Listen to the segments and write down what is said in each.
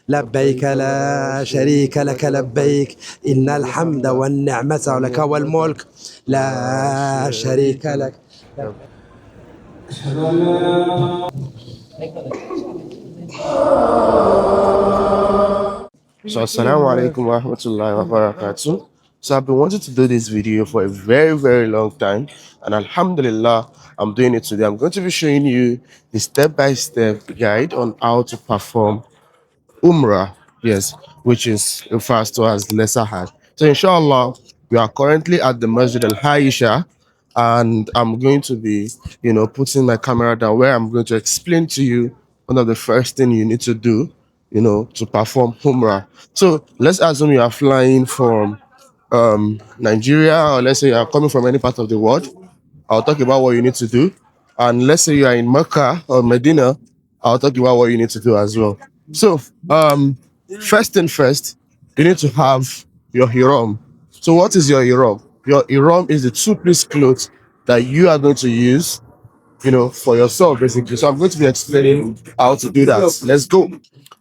لبيك لا شريك لك لبيك إن الحمد والنعمة لك والملك لا شريك لك. So assalamu alaikum wa rahmatullahi wa barakatuh. So I've been wanting to do this video for a very long time, and alhamdulillah I'm doing it today. I'm going to be showing you the step-by-step guide on how to perform Umrah, yes, which is refers to as Lesser Hajj. So inshallah, we are currently at the Masjid Al-Haisha, and I'm going to be, putting my camera down where I'm going to explain to you one of the first thing you need to do, to perform Umrah. So let's assume you are flying from Nigeria, or let's say you are coming from any part of the world. I'll talk about what you need to do. And let's say you are in Makkah or Medina, I'll talk about what you need to do as well. So, first thing first, you need to have your Ihram. So, what is your Ihram? Your Ihram is the two-piece clothes that you are going to use, for yourself, basically. So, I'm going to be explaining how to do that. Let's go.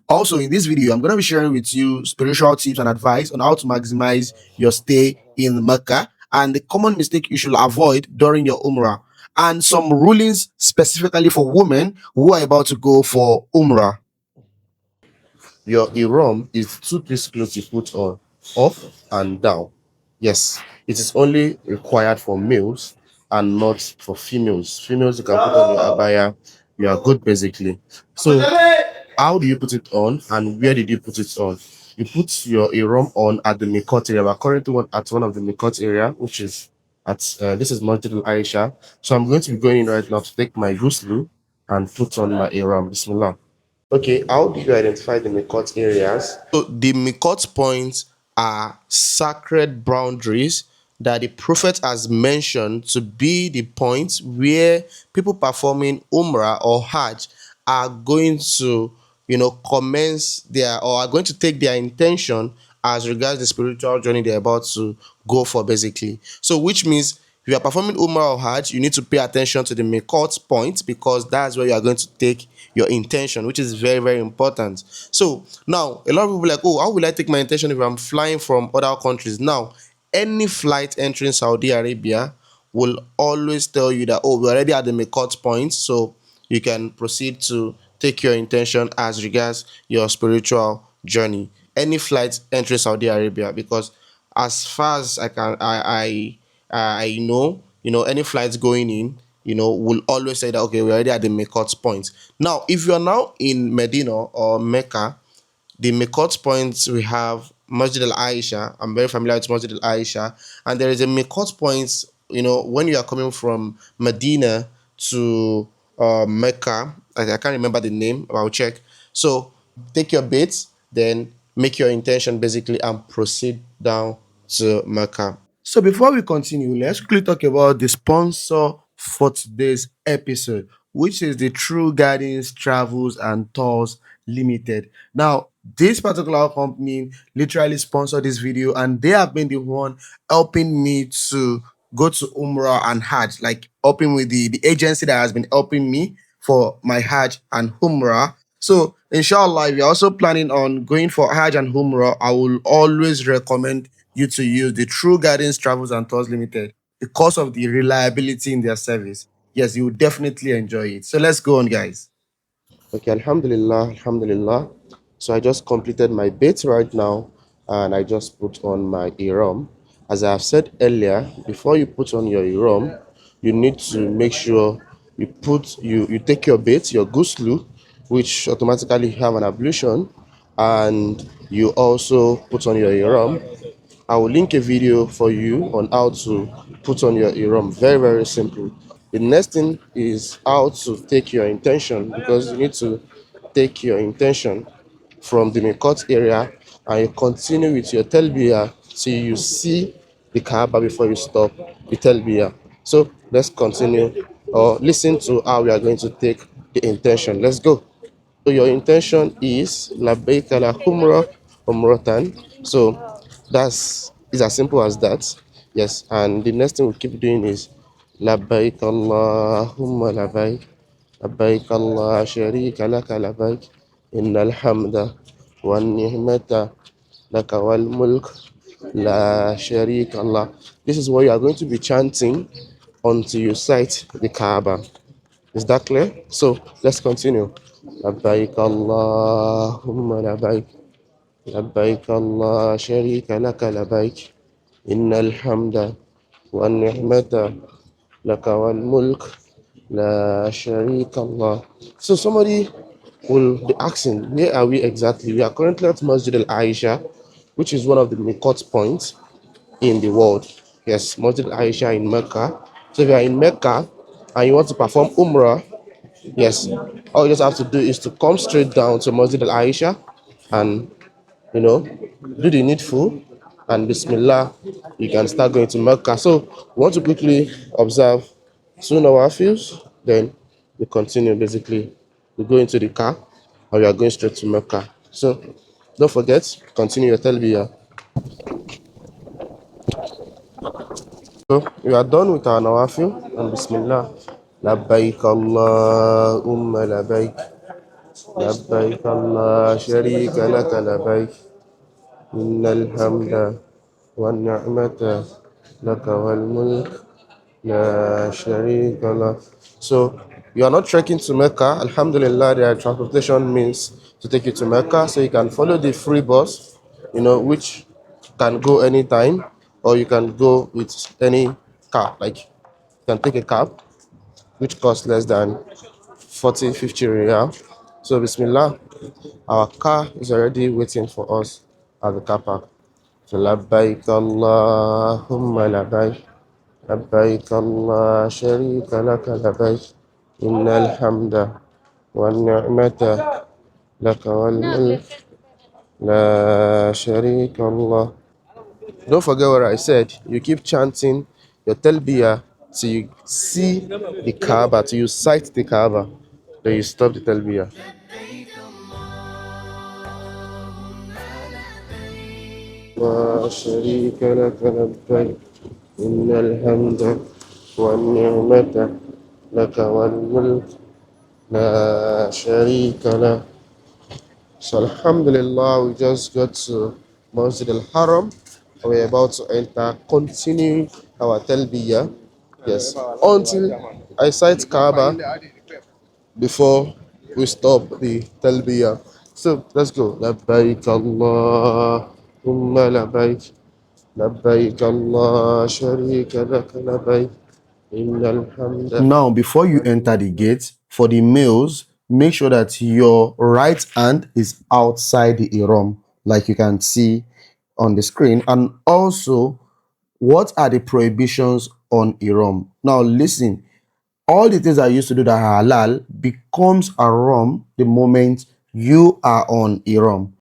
Also, in this video, I'm going to be sharing with you spiritual tips and advice on how to maximize your stay in Mecca and the common mistake you should avoid during your Umrah, and some rulings specifically for women who are about to go for Umrah. Your Ihram is two-piece clothes you put on, up and down. Yes, it is only required for males and not for females. Females, you can put on your abaya. You are good, basically. So, how do you put it on, and where did you put it on? You put your Ihram on at the Mikot area. We're currently at one of the Mikot area, which is at this is Masjid Al Aisha. So I'm going to be going in right now to take my ghusl and put on my Ihram. Bismillah. Okay, how do you identify the Mikot areas? So the Mikot points are sacred boundaries that the Prophet has mentioned to be the points where people performing Umrah or Hajj are going to, commence their, or are going to take their intention as regards the spiritual journey they're about to go for, basically. So which means if you are performing Umrah or Hajj, you need to pay attention to the Mikot point, because that's where you are going to take your intention, which is very important. So now a lot of people are like, oh, how will I take my intention if I'm flying from other countries? Now, any flight entering Saudi Arabia will always tell you that, oh, we're already at the Mikot point, so you can proceed to take your intention as regards your spiritual journey. Any flight entering Saudi Arabia, because as far as I know, any flights going in, will always say that, okay, we're already at the Mikot point. Now, if you're now in Medina or Mecca, the Mikot points we have Masjid Al Aisha. I'm very familiar with Masjid Al Aisha, and there is a Mikot point. When you are coming from Medina to Mecca, I can't remember the name, but I'll check. So take your bait, then make your intention basically, and proceed down to Mecca. So before we continue, let's quickly talk about the sponsor for today's episode, which is the True Gardens Travels and Tours Limited. Now, this particular company literally sponsored this video, and they have been the one helping me to go to Umrah and Hajj, like helping with the agency that has been helping me for my Hajj and Umrah. So, inshallah, if you're also planning on going for Hajj and Umrah, I will always recommend you to use the True Gardens Travels and Tours Limited because of the reliability in their service. Yes, you will definitely enjoy it. So let's go on, guys. Okay, alhamdulillah. So I just completed my bait right now, and I just put on my Ihram. As I have said earlier, before you put on your Ihram, you need to make sure you take your bait, your ghusl, which automatically have an ablution, and you also put on your Ihram. I will link a video for you on how to put on your Ihram. Very simple. The next thing is how to take your intention, because you need to take your intention from the Mikot area, and you continue with your Telbiya till you see the Kaaba before you stop the Telbiya. So let's continue, or listen to how we are going to take the intention. Let's go. So your intention is Labbaik ala Umrah Umratan. So that's it's as simple as that. Yes, and the next thing we keep doing is Labbaik Allahumma labbaik. Labbaik Allah sharika laka labbaik. Innal hamda والنعمة لك والملك لا شريك الله. This is what you are going to be chanting until you sight the Kaaba. Is that clear? So let's continue. لبيك اللهم لبيك لبيك لا شريك لك لبيك إن الحمد والنعمة لك والملك لا شريك الله. So somebody will be asking, where are we exactly? We are currently at Masjid Al Aisha, which is one of the Miqat points in the world. Yes, Masjid Al Aisha in Mecca. So if you are in Mecca and you want to perform Umrah, yes, all you just have to do is to come straight down to Masjid Al Aisha and do the needful, and Bismillah, you can start going to Mecca. So we want to quickly observe 2 nawafils, then we continue. Basically, we go into the car and we are going straight to Mecca. So don't forget, continue your talbiyah. So we are done with our nawafil, and Bismillah. لبيك اللهم لبيك لبيك لا شريك لك لبيك إن الحمد والنعمة لك والملك لا شريك له. So you are not trekking to Mecca. Alhamdulillah, their transportation means to take you to Mecca. So you can follow the free bus, which can go anytime, or you can go with any car. Like you can take a cab, which costs less than 40, 50 riyal. So Bismillah, our car is already waiting for us at the car park. So labbaik Allahumma labbaik labbaik la sharika laka labbaik innal hamda wan ni'mata laka wal mulk la sharika Allah. Don't forget what I said. You keep chanting your talbiyah till you see the Kaaba, till you sight the Kaaba. Then you stop the talbiyah. لا شريك لك لبيك إن الحمد والنعمة لك والملك لا شريك له. So Alhamdulillah, we just got to Masjid Al-Haram. We're about to enter, continuing our talbiyah. Yes, until I sight Kaaba before we stop the talbiyah. So let's go. لبيك اللهم لبيك لبيك لا شريك لك لبيك إن الحمد. Now, before you enter the gate, for the males, make sure that your right hand is outside the Ihram, like you can see on the screen. And also, what are the prohibitions on Ihram? Now, listen, all the things I used to do that are halal becomes haram the moment you are on Ihram.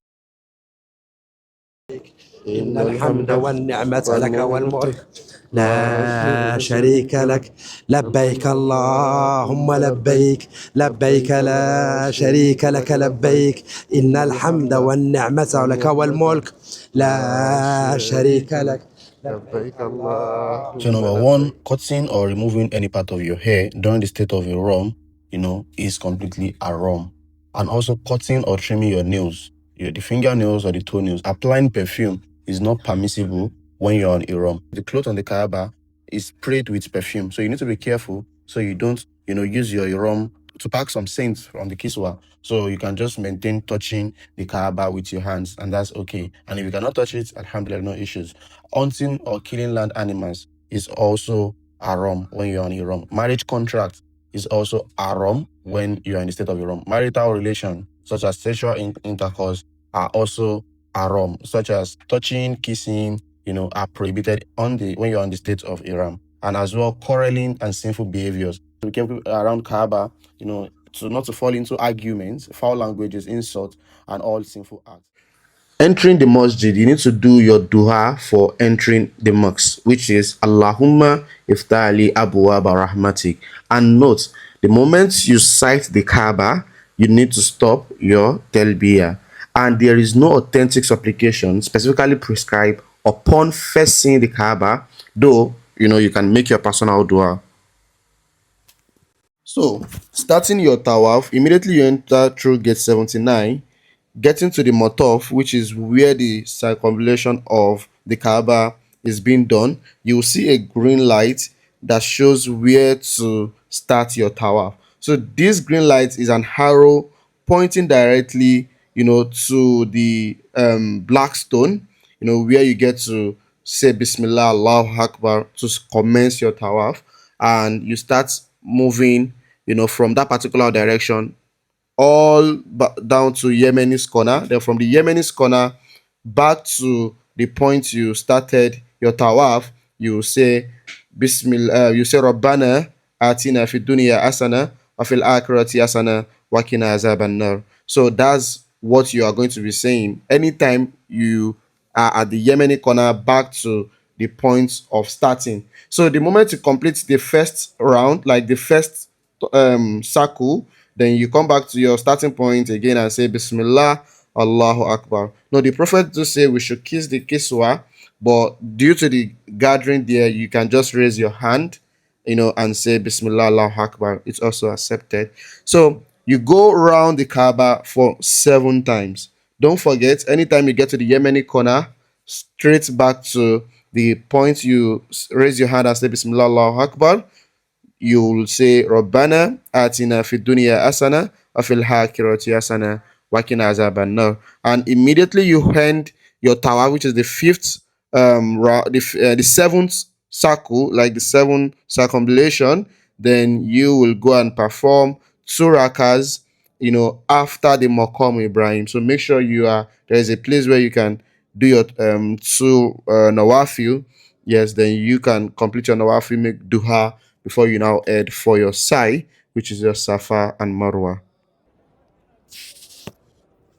إن الحمد والنعمة لك والملك لا شريك لك لبيك اللهم لبيك لبيك لا شريك لك لبيك إن الحمد والنعمة لك والملك لا شريك لك. So number one, cutting or removing any part of your hair during the state of Ihram, is completely haram. And also cutting or trimming your nails, the fingernails or the toenails, applying perfume is not permissible when you're on Ihram. The cloth on the Kaaba is sprayed with perfume, so you need to be careful so you don't, use your Ihram to pack some scents from the Kiswa. So you can just maintain touching the Kaaba with your hands, and that's okay. And if you cannot touch it, alhamdulillah, no issues. Hunting or killing land animals is also haram when you're on Ihram. Marriage contract is also haram when you're in the state of Ihram. Marital relation, such as sexual intercourse, are also haram, such as touching, kissing, are prohibited when you're on the state of Ihram. And as well, quarreling and sinful behaviors. So be careful around Kaaba, to not to fall into arguments, foul languages, insults, and all sinful acts. Entering the masjid, you need to do your dua for entering the mosque, which is Allahumma iftali abwaaba rahmatik. And note, the moment you sight the Kaaba, you need to stop your talbiyah. And there is no authentic supplication specifically prescribed upon first seeing the Kaaba, though you can make your personal dua. So, starting your tawaf, immediately you enter through gate 79. getting to the Motov, which is where the circumambulation of the Kaaba is being done, you will see a green light that shows where to start your tawaf. So this green light is an arrow pointing directly, to the black stone, where you get to say Bismillah, Allahu Akbar to commence your tawaf, and you start moving, from that particular direction all down to Yemeni's corner. Then from the Yemeni's corner back to the point you started your tawaf, you say Bismillah, you say Rabbana atina fid dunya asana wa fil akhirati asana wa qina azaban nar. So that's what you are going to be saying anytime you are at the Yemeni corner back to the point of starting. So the moment you complete the first round, like the first circle, then you come back to your starting point again and say Bismillah, Allahu Akbar. No, the Prophet do say we should kiss the kiswa, but due to the gathering there, you can just raise your hand, and say Bismillah, Allahu Akbar. It's also accepted. So you go around the Kaaba for 7 times. Don't forget, anytime you get to the Yemeni corner, straight back to the point you raise your hand and say Bismillah, Allahu Akbar, you'll say Rabbana atina fid dunya asana wa fil akhirati asana wa qina azaban nar, and immediately you end your tower, which is the fifth the seventh circle, like the seventh circumambulation. Then you will go and perform 2 rakas, after the Maqam Ibrahim. So make sure there is a place where you can do your two nawafil. Yes, then you can complete your nawafil, make duha before you now head for your Sa'i, which is your Safa and Marwah.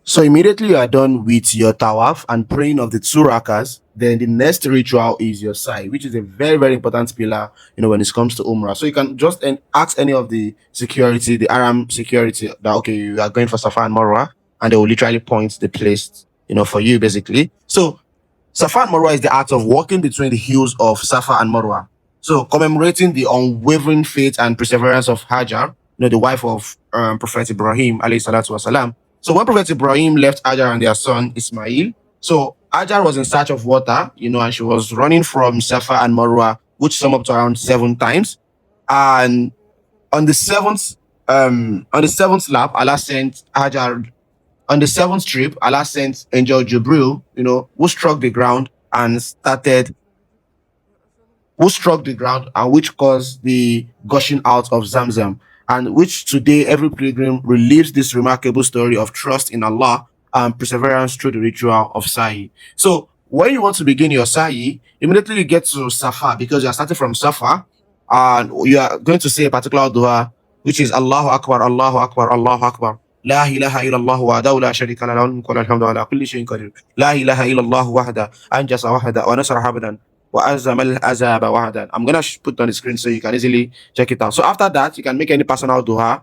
So immediately you are done with your tawaf and praying of the 2 rakas, then the next ritual is your Sa'i, which is a very, very important pillar, when it comes to Umrah. So you can just ask any of the security, the Ihram security, that okay, you are going for Safa and Marwah, and they will literally point the place, for you basically. So Safa and Marwah is the art of walking between the hills of Safa and Marwah. So commemorating the unwavering faith and perseverance of Hajar, the wife of Prophet Ibrahim alayhi salatu wasalam. So when Prophet Ibrahim left Hajar and their son Ismail, so Hajar was in search of water, and she was running from Safa and Marwah, which sum up to around 7 times. And on the seventh lap, Allah sent Hajar on the 7th trip, Allah sent Angel Jibril, who struck the ground and which caused the gushing out of Zamzam, and which today every pilgrim relieves this remarkable story of trust in Allah and perseverance through the ritual of Sa'i. So when you want to begin your Sa'i, immediately you get to Safa, because you are starting from Safa, and you are going to say a particular dua, which is Allahu Akbar, Allahu Akbar, Allahu Akbar. لا إله إلا الله وحده لا شريك له له الملك وله الحمد على كل شيء قدير. لا إله إلا الله وحده أنجز وحده ونصر عبدا وأزم الأزاب وحدا. I'm gonna put on the screen so you can easily check it out. So after that, you can make any personal dua,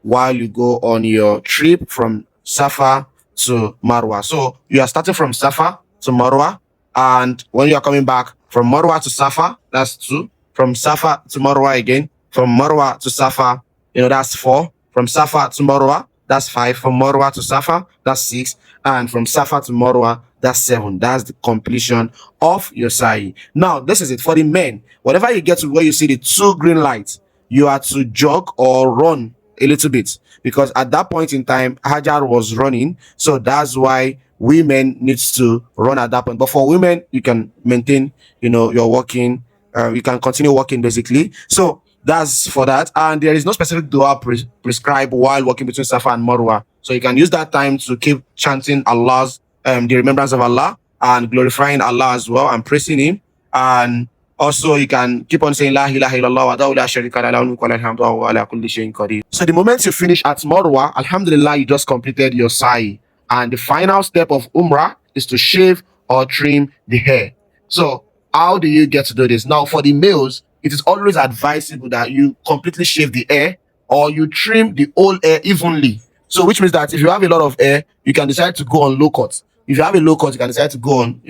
while you go on your trip from Safa to Marwa. So you are starting from Safa to Marwa, and when you are coming back from Marwa to Safa, that's 2. From Safa to Marwa again. From Marwa to Safa, that's 4. From Safa to Marwa, that's 5. From Marwa to Safa, that's 6. And from Safa to Marwa, that's 7. That's the completion of your Sa'i. Now, this is it for the men. Whenever you get to where you see the 2 green lights, you are to jog or run a little bit, because at that point in time Hajar was running, so that's why women needs to run at that point. But for women, you can maintain, your walking, you can continue walking basically. So that's for that, and there is no specific dua prescribed while walking between Safa and Marwa, so you can use that time to keep chanting Allah's the remembrance of Allah and glorifying Allah as well and praising him. And also, you can keep on saying La ilaha illallah wa la sharika lahu lahul mulku wa lahul hamdu wa huwa ala kulli shay'in qadir. So the moment you finish at Marwa, alhamdulillah, you just completed your Sa'i. And the final step of Umrah is to shave or trim the hair. So how do you get to do this? Now, for the males, it is always advisable that you completely shave the hair or you trim the whole hair evenly. So which means that if you have a lot of hair, you can decide to go on low cut. If you have a low cut, you can decide to go on,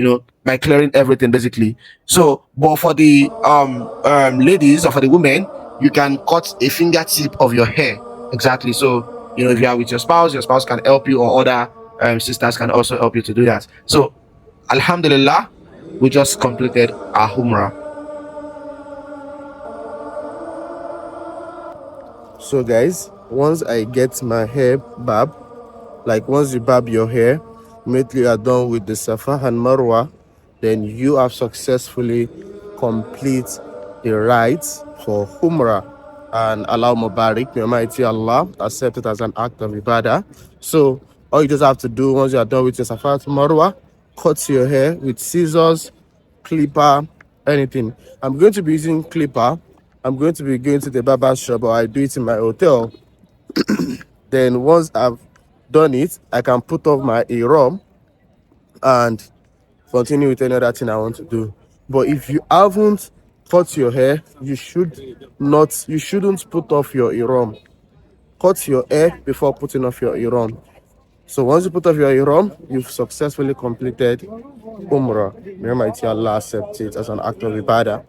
by clearing everything basically. So, but for the ladies or for the women, you can cut a fingertip of your hair. Exactly. So if you are with your spouse can help you, or other sisters can also help you to do that. So alhamdulillah, we just completed our Umrah. So guys, once I get my hair barb, like once you barb your hair, immediately you are done with the Safa and Marwah, then you have successfully complete the rites for Umrah. And Allah Mubarak, may Almighty Allah accept it as an act of ibadah. So all you just have to do once you are done with your Safa and Marwah, cut your hair with scissors, clipper, anything. I'm going to be using clipper. I'm going to be going to the barber shop, or I do it in my hotel. Then once I've done it, I can put off my Ihram and continue with any other thing I want to do. But if you haven't cut your hair, you shouldn't put off your Ihram. Cut your hair before putting off your Ihram. So once you put off your Ihram, you've successfully completed Umrah. May Almighty Allah accept it as an act of ibadah.